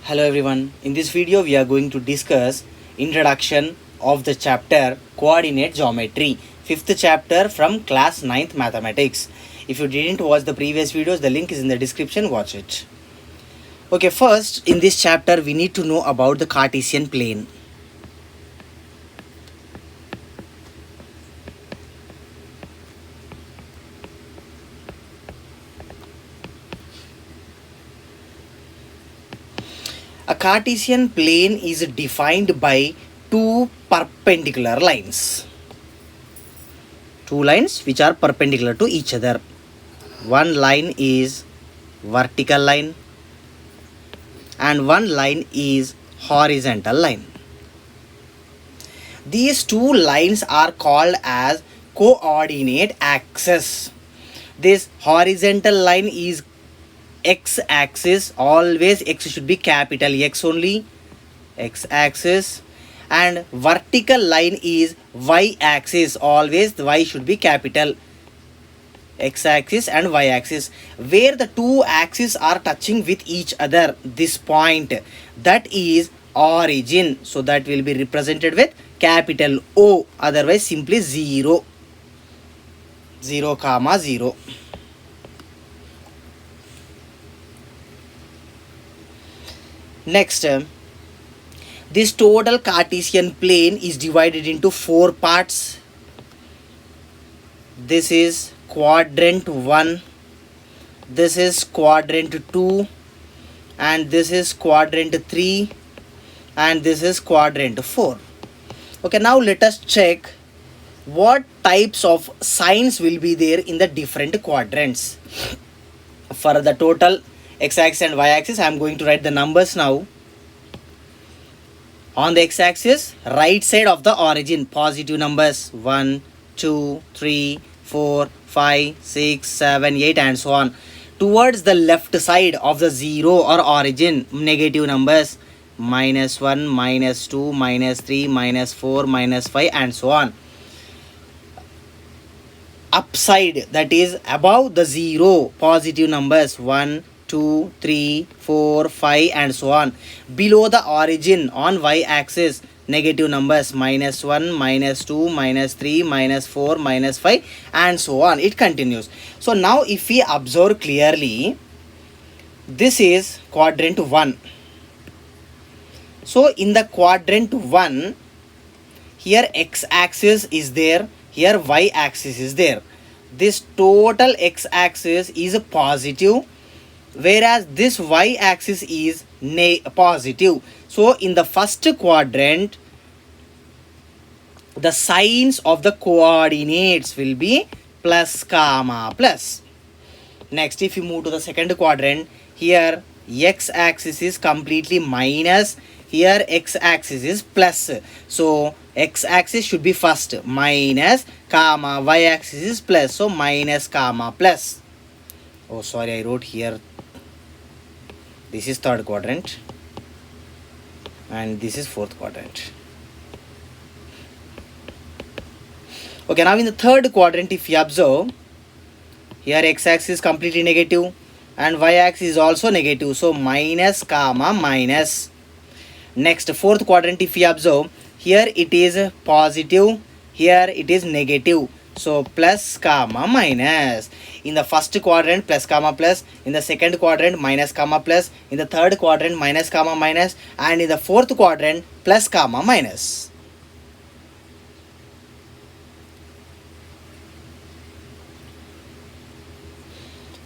Hello everyone. In this video we are going to discuss introduction of the chapter coordinate geometry, fifth chapter from class 9th mathematics. If you didn't watch the previous videos, the link is in the description, watch it. Okay, first in this chapter we need to know about the Cartesian plane. A Cartesian plane is defined by two perpendicular lines. Two lines which are perpendicular to each other. One line is vertical line and one line is horizontal line. These two lines are called as coordinate axes. This horizontal line is x-axis, always x should be capital X only, x-axis, and vertical line is y-axis, always y should be capital x-axis and y-axis. Where the two axes are touching with each other, this point, that is origin, so that will be represented with capital O, otherwise simply 0, 0, 0. Next, this total Cartesian plane is divided into four parts. This is quadrant 1, this is quadrant 2, and this is quadrant 3, and this is quadrant 4. Okay, now let us check what types of signs will be there in the different quadrants. For the total x-axis and y-axis, I am going to write the numbers now. On the x-axis, right side of the origin, positive numbers 1, 2, 3, 4, 5, 6, 7, 8 and so on. Towards the left side of the 0 or origin, negative numbers minus 1, minus 2, minus 3, minus 4, minus 5 and so on. Upside, that is above the 0, positive numbers 1, 2, 3, 4, 5 and so on. Below the origin on y-axis, negative numbers minus 1, minus 2, minus 3, minus 4, minus 5 and so on. It continues. So now if we observe clearly, this is quadrant 1. So in the quadrant 1, here x-axis is there, here y-axis is there. This total x-axis is positive, whereas this y-axis is positive. So in the first quadrant, the signs of the coordinates will be plus, comma, plus. Next, if you move to the second quadrant, here x-axis is completely minus, here x-axis is plus. So x-axis should be first, minus, comma, y-axis is plus, so minus, comma, plus. Oh sorry, I wrote here, this is third quadrant and this is fourth quadrant. Okay, now in the third quadrant, if you observe, here x-axis is completely negative and y-axis is also negative, so minus, comma, minus. Next, fourth quadrant, if you observe, here it is positive, here it is negative, so plus, comma, minus. In the first quadrant, plus, comma, plus. In the second quadrant, minus, comma, plus. In the third quadrant, minus, comma, minus. And in the fourth quadrant, plus, comma, minus.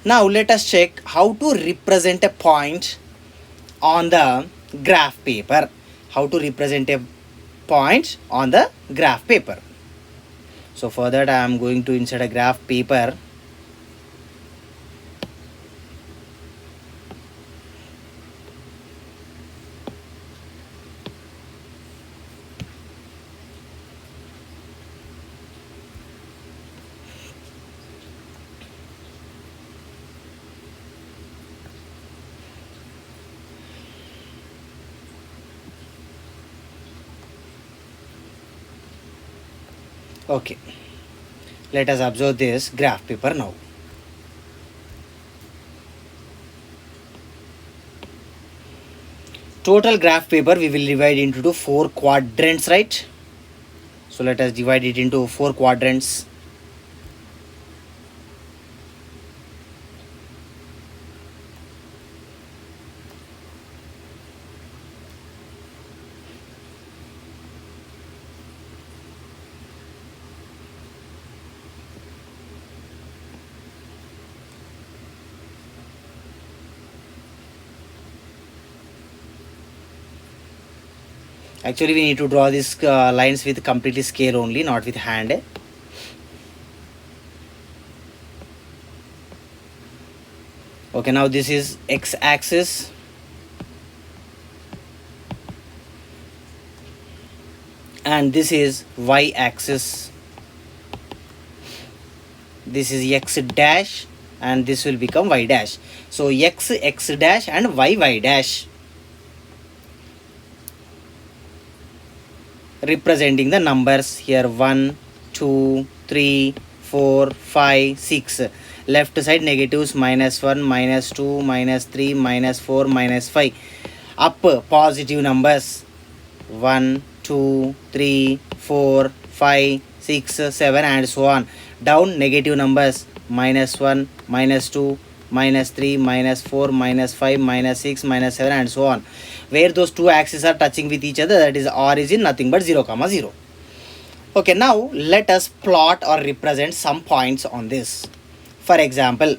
Now let us check how to represent a point on the graph paper. How to represent a point on the graph paper. So for that I am going to insert a graph paper. Okay, let us observe this graph paper now. Total graph paper we will divide into 4 quadrants, right? So let us divide it into 4 quadrants. Actually, we need to draw these lines with completely scale only, not with hand. Okay, now this is x-axis. And this is y-axis. This is x dash and this will become y dash. So x dash and y dash, representing the numbers here 1, 2, 3, 4, 5, 6. Left side negatives -1, -2, -3, -4, -5. Up positive numbers 1, 2, 3, 4, 5, 6, 7 and so on. Down negative numbers -1, -2, -3, -4, -5, -6, -7 and so on. Where those two axes are touching with each other, that is origin nothing but 0, 0. Okay, now let us plot or represent some points on this. For example,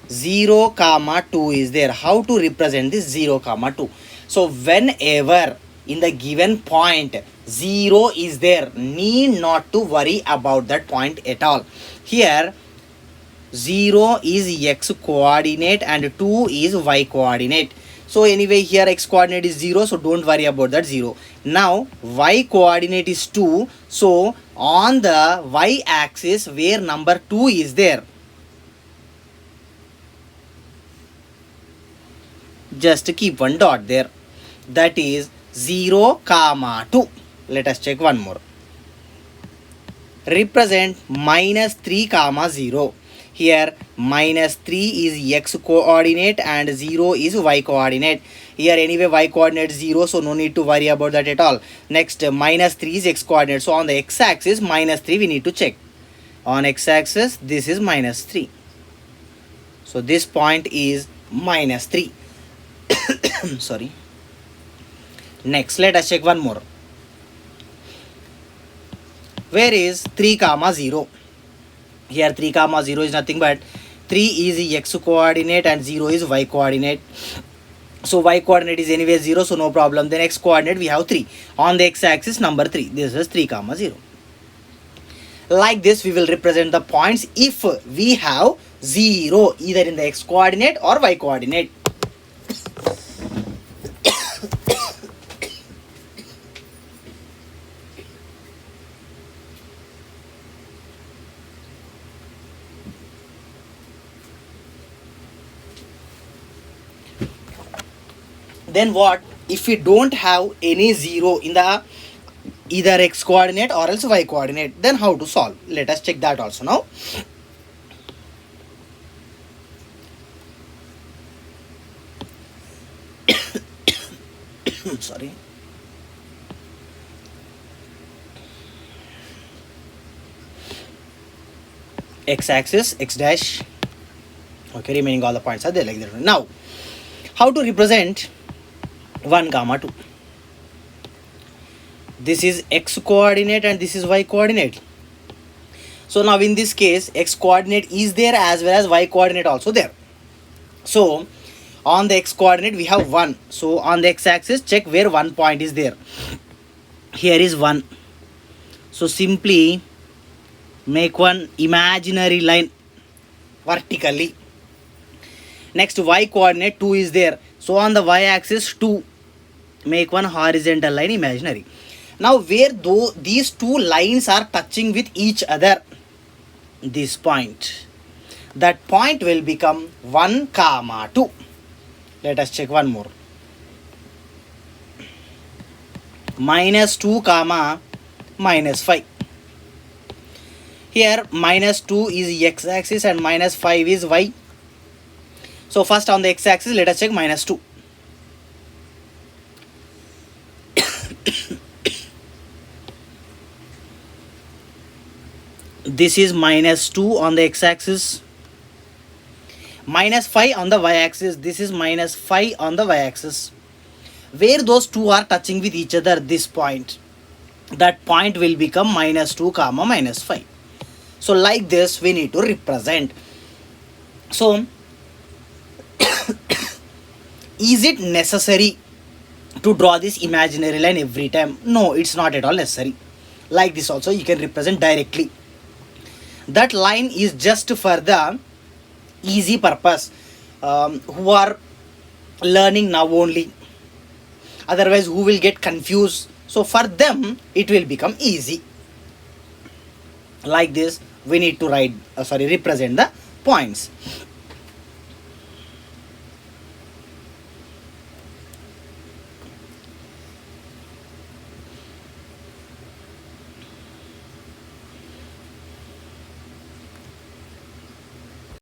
0, 2 is there. How to represent this 0, 2? So whenever in the given point 0 is there, need not to worry about that point at all. Here 0 is x coordinate and 2 is y coordinate. So anyway here x coordinate is 0, so don't worry about that 0. Now y coordinate is 2, so on the y axis where number 2 is there, just keep one dot there. That is 0, 2. Let us check one more. Represent -3, 0. Here -3 is x coordinate and 0 is y coordinate. Here anyway y coordinate 0, so no need to worry about that at all. Next -3 is x coordinate. So on the x axis -3 we need to check. On x axis this is -3. So this point is -3. Sorry. Next let us check one more. Where is 3, 0? Here 3, 0 is nothing but 3 is x coordinate and 0 is y coordinate. So y coordinate is anyway 0, so no problem. Then x coordinate we have 3. On the x axis number 3. This is 3, 0. Like this we will represent the points if we have 0 either in the x coordinate or y coordinate. Then what if we don't have any 0 in the either x coordinate or else y coordinate? Then how to solve? Let us check that also now. Sorry. X axis, x dash. Okay, remaining all the points are there like that. Now, how to represent 1, 2? This is x coordinate and this is y coordinate. So now in this case x coordinate is there as well as y coordinate also there. So on the x coordinate we have 1. So on the x axis check where 1 point is there. Here is 1. So simply make one imaginary line vertically. Next y coordinate 2 is there. So on the y axis 2. Make one horizontal line imaginary. Now where these two lines are touching with each other, this point, that point will become 1, 2. Let us check one more. -2, -5. Here -2 is x axis and -5 is y. So first on the x axis let us check -2. This is minus 2 on the x-axis, minus 5 on the y-axis. This is minus 5 on the y-axis. Where those two are touching with each other, this point, that point will become minus 2 comma minus 5. So like this we need to represent. So is it necessary to draw this imaginary line every time? No, it's not at all necessary. Like this also you can represent directly. That line is just for the easy purpose, who are learning now only, otherwise who will get confused. So for them it will become easy. Like this we need to represent the points.